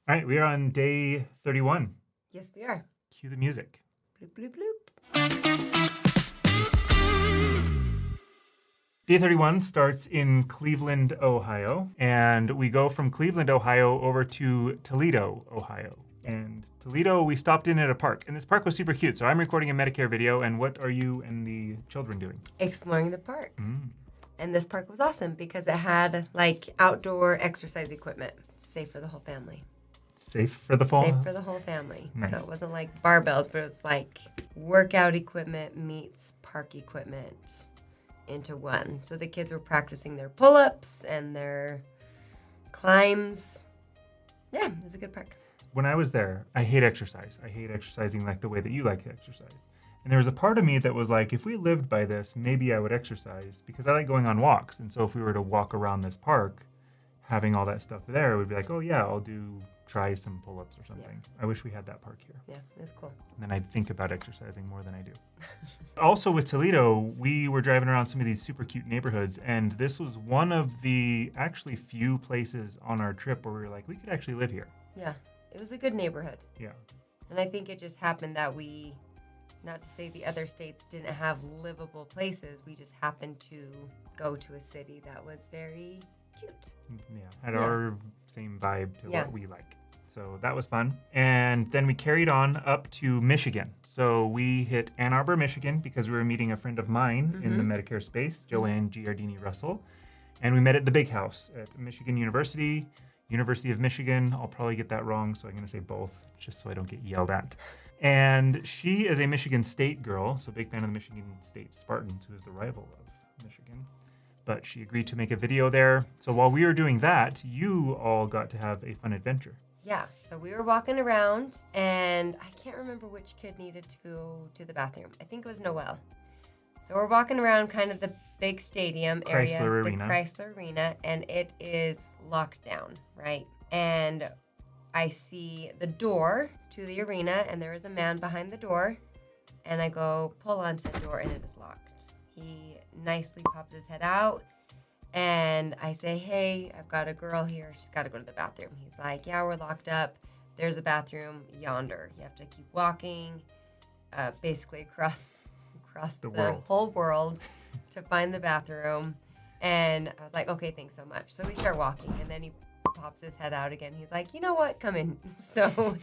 All right, we are on day 31. Yes, we are. Cue the music. Bloop, bloop, bloop. Day 31 starts in Cleveland, Ohio, and we go from Cleveland, Ohio over to Toledo, Ohio. And Toledo, we stopped in at a park, and this park was super cute. So I'm recording a Medicare video, and what are you and the children doing? Exploring the park. And this park was awesome because it had like outdoor exercise equipment, safe for the whole family. Safe for the fall? Safe for the whole family. Nice. So it wasn't like barbells, but it was like workout equipment meets park equipment into one. So the kids were practicing their pull-ups and their climbs. Yeah, it was a good park. When I was there, I hate exercise. I hate exercising like the way that you like to exercise. And there was a part of me that was like, if we lived by this, maybe I would exercise because I like going on walks. And so if we were to walk around this park, having all that stuff there, we'd be like, oh yeah, I'll try some pull-ups or something. Yeah. I wish we had that park here. Yeah, it's cool. And then I'd think about exercising more than I do. Also with Toledo, we were driving around some of these super cute neighborhoods, and this was one of the actually few places on our trip where we were like, we could actually live here. Yeah, it was a good neighborhood. Yeah. And I think it just happened that we, not to say the other states didn't have livable places, we just happened to go to a city that was very cute. Yeah, had our same vibe to what we like. So that was fun. And then we carried on up to Michigan. So we hit Ann Arbor, Michigan, because we were meeting a friend of mine in the Medicare space, Joanne Giardini Russell. And we met at the Big House at Michigan University, University of Michigan. I'll probably get that wrong, so I'm going to say both, just so I don't get yelled at. And she is a Michigan State girl, so big fan of the Michigan State Spartans, who is the rival of Michigan. But she agreed to make a video there. So while we were doing that, you all got to have a fun adventure. Yeah, so we were walking around, and I can't remember which kid needed to go to the bathroom. I think it was Noelle. So we're walking around kind of the big stadium area, the Crisler Arena, and it is locked down, right? And I see the door to the arena, and there is a man behind the door, and I go pull on said door, and it is locked. He nicely pops his head out, and I say, hey, I've got a girl here. She's got to go to the bathroom. He's like, yeah, we're locked up. There's a bathroom yonder. You have to keep walking, basically across the whole world to find the bathroom. And I was like, okay, thanks so much. So we start walking, and then he pops his head out again. He's like, you know what? Come in. So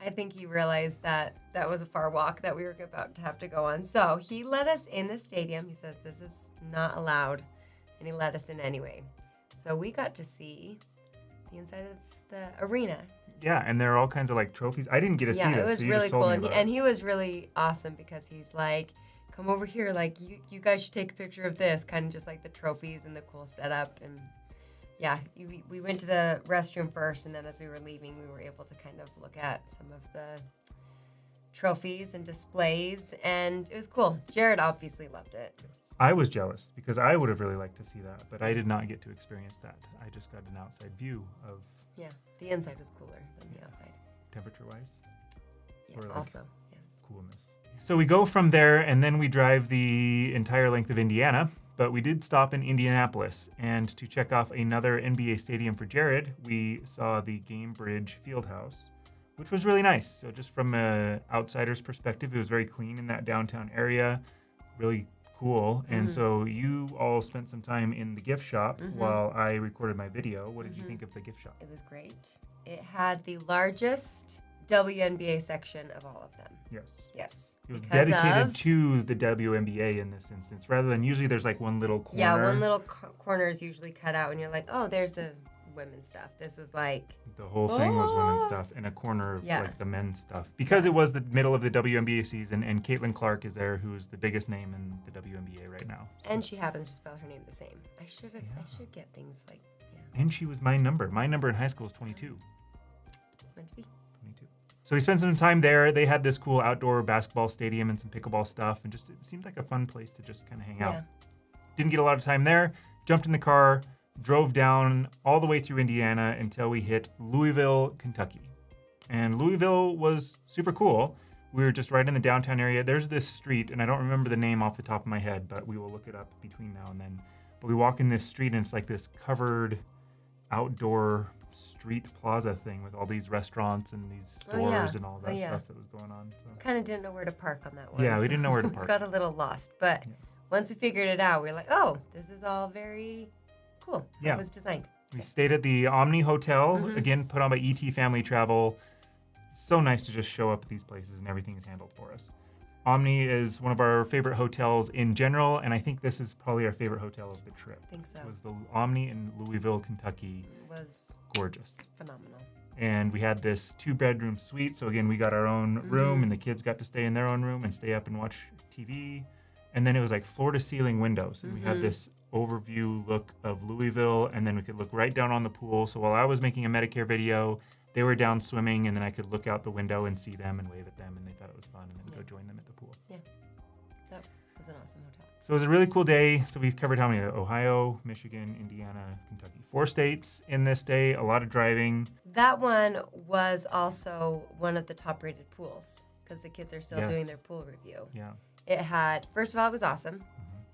I think he realized that was a far walk that we were about to have to go on. So he let us in the stadium. He says, this is not allowed. And he let us in anyway. So we got to see the inside of the arena. Yeah, and there are all kinds of like trophies. I didn't get to see this. Yeah, it was so really cool. And he was really awesome because he's like, come over here. Like, you guys should take a picture of this. Kind of just like the trophies and the cool setup. And yeah, we went to the restroom first. And then as we were leaving, we were able to kind of look at some of the trophies and displays. And it was cool. Jared obviously loved it. Yes. I was jealous because I would have really liked to see that, but I did not get to experience that. I just got an outside view of... Yeah, the inside was cooler than the outside. Temperature-wise? Yeah, also, yes. Coolness. So we go from there, and then we drive the entire length of Indiana, but we did stop in Indianapolis, and to check off another NBA stadium for Jared, we saw the Gainbridge Fieldhouse, which was really nice. So just from an outsider's perspective, it was very clean in that downtown area, really cool. And so you all spent some time in the gift shop while I recorded my video. What did you think of the gift shop? It was great. It had the largest WNBA section of all of them. Yes. It was dedicated to the WNBA in this instance, rather than usually there's like one little corner. Yeah, one little corner is usually cut out, and you're like, oh, there's the women's stuff. This was like... The whole thing was women's stuff, and a corner of like the men's stuff. Because it was the middle of the WNBA season, and Caitlin Clark is there, who's the biggest name in the WNBA right now. So. And she happens to spell her name the same. I should get things like, And she was my number. My number in high school is 22. It's meant to be. 22. So we spent some time there. They had this cool outdoor basketball stadium and some pickleball stuff, and just it seemed like a fun place to just kind of hang out. Didn't get a lot of time there. Jumped in the car, drove down all the way through Indiana until we hit Louisville, Kentucky. And Louisville was super cool. We were just right in the downtown area. There's this street, and I don't remember the name off the top of my head, but we will look it up between now and then. But we walk in this street, and it's like this covered outdoor street plaza thing with all these restaurants and these stores and all that stuff that was going on. So kind of didn't know where to park on that one. Yeah, we didn't know where to park. Got a little lost, but once we figured it out, we were like, oh, this is all very cool. Yeah. It was designed. We stayed at the Omni Hotel, again, put on by ET Family Travel. So nice to just show up at these places and everything is handled for us. Omni is one of our favorite hotels in general, and I think this is probably our favorite hotel of the trip. I think so. It was the Omni in Louisville, Kentucky. It was gorgeous. Phenomenal. And we had this 2-bedroom suite. So again, we got our own room and the kids got to stay in their own room and stay up and watch TV. And then it was like floor to ceiling windows. And we had this overview look of Louisville, and then we could look right down on the pool. So while I was making a Medicare video, they were down swimming, and then I could look out the window and see them and wave at them, and they thought it was fun, and then go join them at the pool. Yeah, that was an awesome hotel. So it was a really cool day. So we covered how many? Ohio, Michigan, Indiana, Kentucky. 4 states in this day, a lot of driving. That one was also one of the top-rated pools because the kids are still doing their pool review. Yeah. It had, first of all, it was awesome.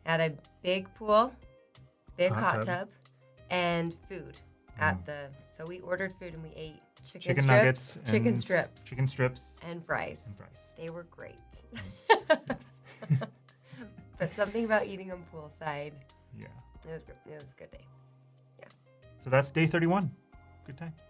It had a big pool, big hot tub, and food at the, so we ordered food and we ate chicken strips, nuggets, chicken strips, and fries. They were great. But something about eating them poolside. Yeah. It was a good day. Yeah. So that's day 31. Good times.